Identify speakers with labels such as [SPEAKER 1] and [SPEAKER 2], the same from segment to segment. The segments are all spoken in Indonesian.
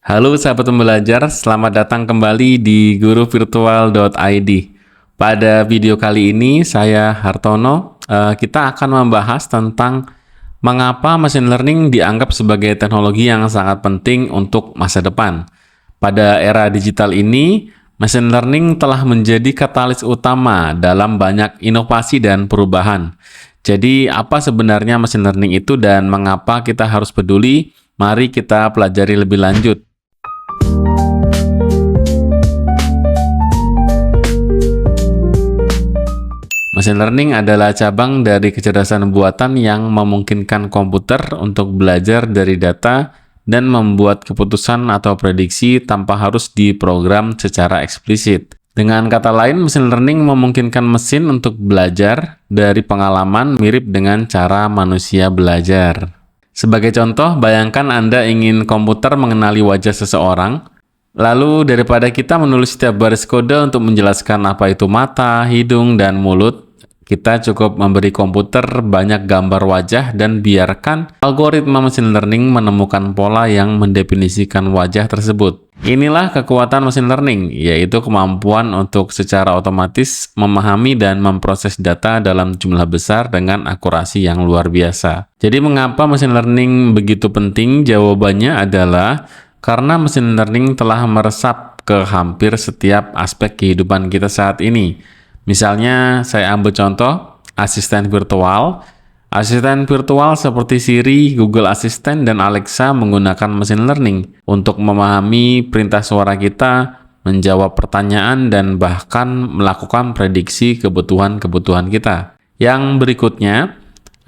[SPEAKER 1] Halo sahabat pembelajar, selamat datang kembali di guruvirtual.id. Pada video kali ini saya Hartono, kita akan membahas tentang mengapa machine learning dianggap sebagai teknologi yang sangat penting untuk masa depan. Pada era digital ini, machine learning telah menjadi katalis utama dalam banyak inovasi dan perubahan. Jadi, apa sebenarnya machine learning itu dan mengapa kita harus peduli? Mari kita pelajari lebih lanjut. Machine learning adalah cabang dari kecerdasan buatan yang memungkinkan komputer untuk belajar dari data dan membuat keputusan atau prediksi tanpa harus diprogram secara eksplisit. Dengan kata lain, machine learning memungkinkan mesin untuk belajar dari pengalaman mirip dengan cara manusia belajar. Sebagai contoh, bayangkan Anda ingin komputer mengenali wajah seseorang, lalu daripada kita menulis setiap baris kode untuk menjelaskan apa itu mata, hidung, dan mulut, kita cukup memberi komputer banyak gambar wajah dan biarkan algoritma machine learning menemukan pola yang mendefinisikan wajah tersebut. Inilah kekuatan machine learning, yaitu kemampuan untuk secara otomatis memahami dan memproses data dalam jumlah besar dengan akurasi yang luar biasa. Jadi mengapa machine learning begitu penting? Jawabannya adalah karena machine learning telah meresap ke hampir setiap aspek kehidupan kita saat ini. Misalnya, saya ambil contoh asisten virtual. Asisten virtual seperti Siri, Google Assistant, dan Alexa menggunakan machine learning untuk memahami perintah suara kita, menjawab pertanyaan, dan bahkan melakukan prediksi kebutuhan-kebutuhan kita. Yang berikutnya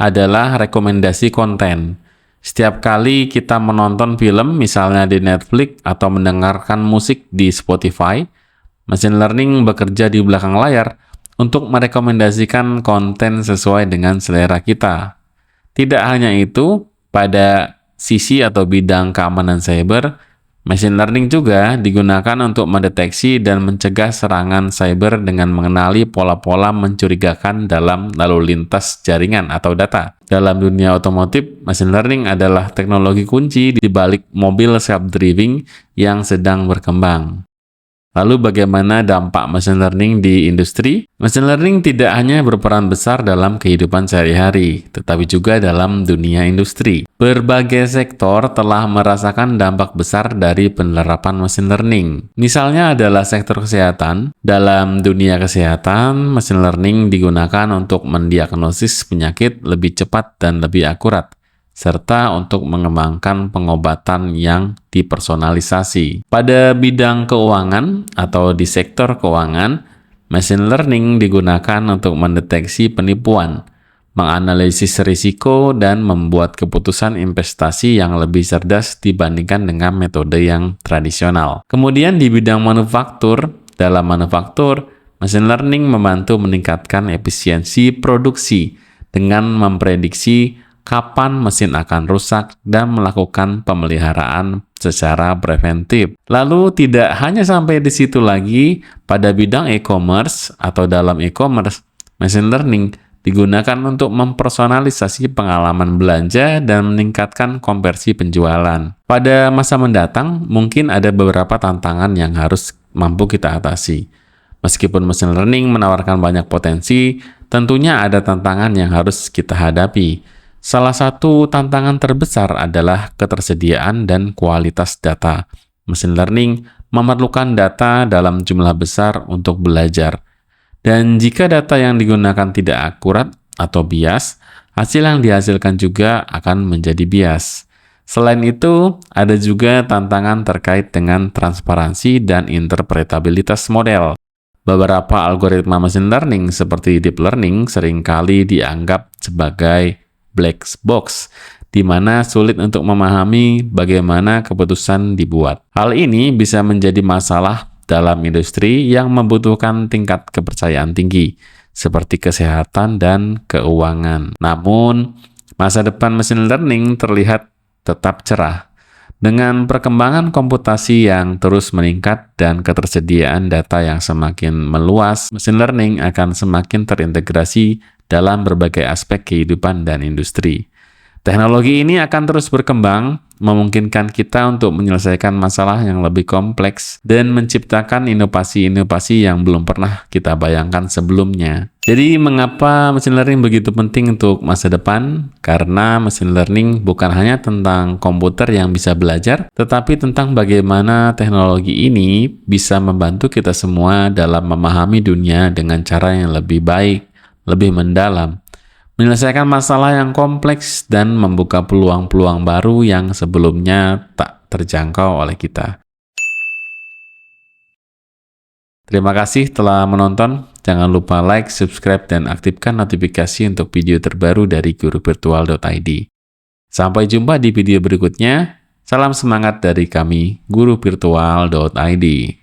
[SPEAKER 1] adalah rekomendasi konten. Setiap kali kita menonton film, misalnya di Netflix, atau mendengarkan musik di Spotify, machine learning bekerja di belakang layar untuk merekomendasikan konten sesuai dengan selera kita. Tidak hanya itu, pada sisi atau bidang keamanan cyber, machine learning juga digunakan untuk mendeteksi dan mencegah serangan cyber dengan mengenali pola-pola mencurigakan dalam lalu lintas jaringan atau data. Dalam dunia otomotif, machine learning adalah teknologi kunci di balik mobil self-driving yang sedang berkembang. Lalu bagaimana dampak machine learning di industri? Machine learning tidak hanya berperan besar dalam kehidupan sehari-hari, tetapi juga dalam dunia industri. Berbagai sektor telah merasakan dampak besar dari penerapan machine learning. Misalnya adalah sektor kesehatan. Dalam dunia kesehatan, machine learning digunakan untuk mendiagnosis penyakit lebih cepat dan lebih akurat, serta untuk mengembangkan pengobatan yang dipersonalisasi. Pada bidang keuangan atau di sektor keuangan, machine learning digunakan untuk mendeteksi penipuan, menganalisis risiko, dan membuat keputusan investasi yang lebih cerdas dibandingkan dengan metode yang tradisional. Kemudian di bidang manufaktur, dalam manufaktur, machine learning membantu meningkatkan efisiensi produksi dengan memprediksi kapan mesin akan rusak dan melakukan pemeliharaan secara preventif. Lalu tidak hanya sampai di situ lagi, pada bidang e-commerce atau dalam e-commerce, machine learning digunakan untuk mempersonalisasi pengalaman belanja dan meningkatkan konversi penjualan. Pada masa mendatang, mungkin ada beberapa tantangan yang harus mampu kita atasi. Meskipun machine learning menawarkan banyak potensi, tentunya ada tantangan yang harus kita hadapi. Salah satu tantangan terbesar adalah ketersediaan dan kualitas data. Machine learning memerlukan data dalam jumlah besar untuk belajar. Dan jika data yang digunakan tidak akurat atau bias, hasil yang dihasilkan juga akan menjadi bias. Selain itu, ada juga tantangan terkait dengan transparansi dan interpretabilitas model. Beberapa algoritma machine learning seperti deep learning seringkali dianggap sebagai black box, di mana sulit untuk memahami bagaimana keputusan dibuat. Hal ini bisa menjadi masalah dalam industri yang membutuhkan tingkat kepercayaan tinggi, seperti kesehatan dan keuangan. Namun, masa depan machine learning terlihat tetap cerah. Dengan perkembangan komputasi yang terus meningkat dan ketersediaan data yang semakin meluas, machine learning akan semakin terintegrasi dalam berbagai aspek kehidupan dan industri. Teknologi ini akan terus berkembang, memungkinkan kita untuk menyelesaikan masalah yang lebih kompleks dan menciptakan inovasi-inovasi yang belum pernah kita bayangkan sebelumnya. Jadi, mengapa machine learning begitu penting untuk masa depan? Karena machine learning bukan hanya tentang komputer yang bisa belajar, tetapi tentang bagaimana teknologi ini bisa membantu kita semua dalam memahami dunia dengan cara yang lebih baik, lebih mendalam, menyelesaikan masalah yang kompleks, dan membuka peluang-peluang baru yang sebelumnya tak terjangkau oleh kita. Terima kasih telah menonton. Jangan lupa like, subscribe, dan aktifkan notifikasi untuk video terbaru dari guruvirtual.id. Sampai jumpa di video berikutnya. Salam semangat dari kami, guruvirtual.id.